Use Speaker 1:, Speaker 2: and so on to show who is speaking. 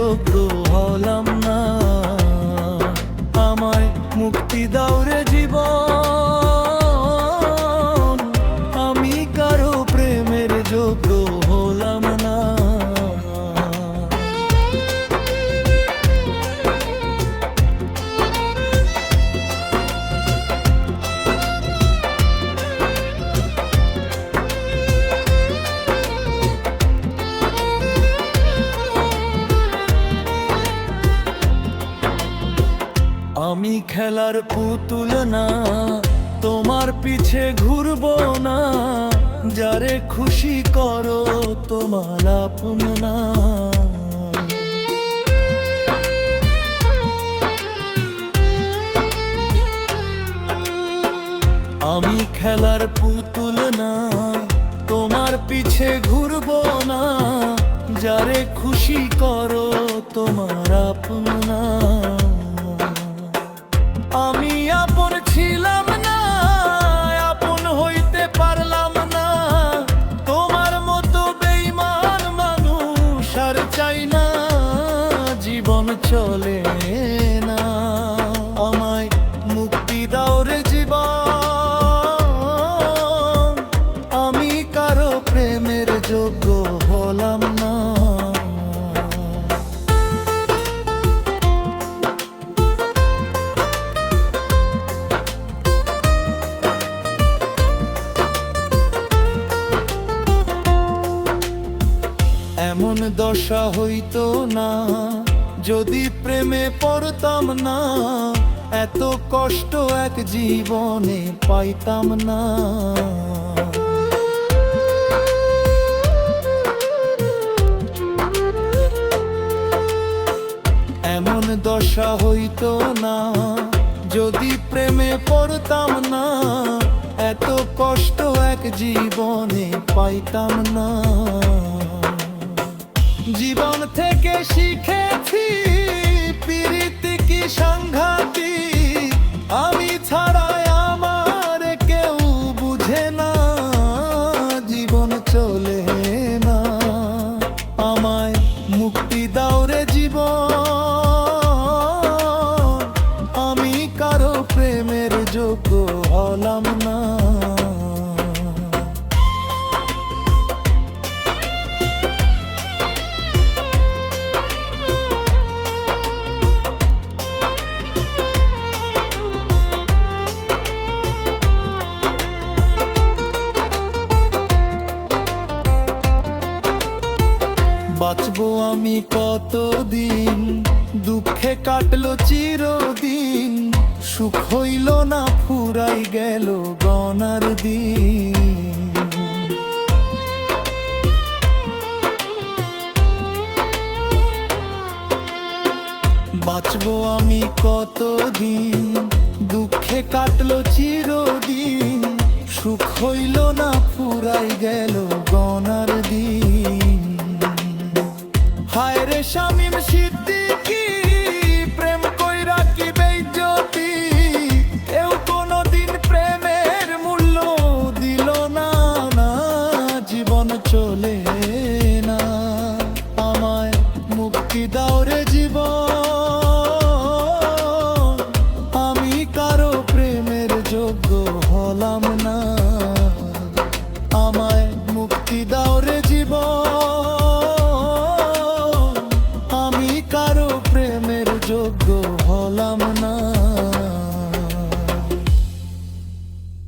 Speaker 1: যোগ্য হলাম না। আমায় মুক্তি দাও রে জীবন, আমি কারো প্রেমের যোগ্য হলাম না। আমি খেলার পুতুল না, তোমার পিছে ঘুরবো না। যারে খুশি করো তোমার আপন না। আমি খেলার পুতুল না, তোমার পিছে ঘুরবো না। যারে খুশি করো তোমার আপন না। আমি আপন ছিলাম না, আপন হইতে পারলাম না। তোমার মতো বেঈমান মানুষ আর চাই না, জীবন চলে না। আমায় মুক্তি দাও রে জীবন, আমি কারো প্রেমের যোগ্য হলাম না। এমন দশা হইতো না যদি প্রেমে পড়তাম না। এত কষ্ট এক জীবনে পাইতাম না। এমন দশা হইতো না যদি প্রেমে পড়তাম না। এত কষ্ট এক জীবনে পাইতাম না। জীবন থেকে শিখেছি প্রীতি কি সাংঘাতিক। আমি ছাড়াই আমার কেউ বুঝে না, জীবন চলে না। আমায় মুক্তি দাও রে জীবন, আমি কারো প্রেমের যোগ্য হলাম না। বাঁচবো আমি কতদিন, দুঃখে কাটলো চিরদিন। সুখ হইল না, ফুরাই গেল গনার দিন। বাঁচবো আমি কতদিন, দুঃখে কাটলো চিরদিন। সুখ হইল না, ফুরাই গেল গনার দিন। হায় রে শামীম সিদ্দিকী, প্রেম কইরা কি বেইজ্জতি। কেউ কোনদিন প্রেমের মূল্য দিল না, না জীবন চলে না। আমায় মুক্তি দাও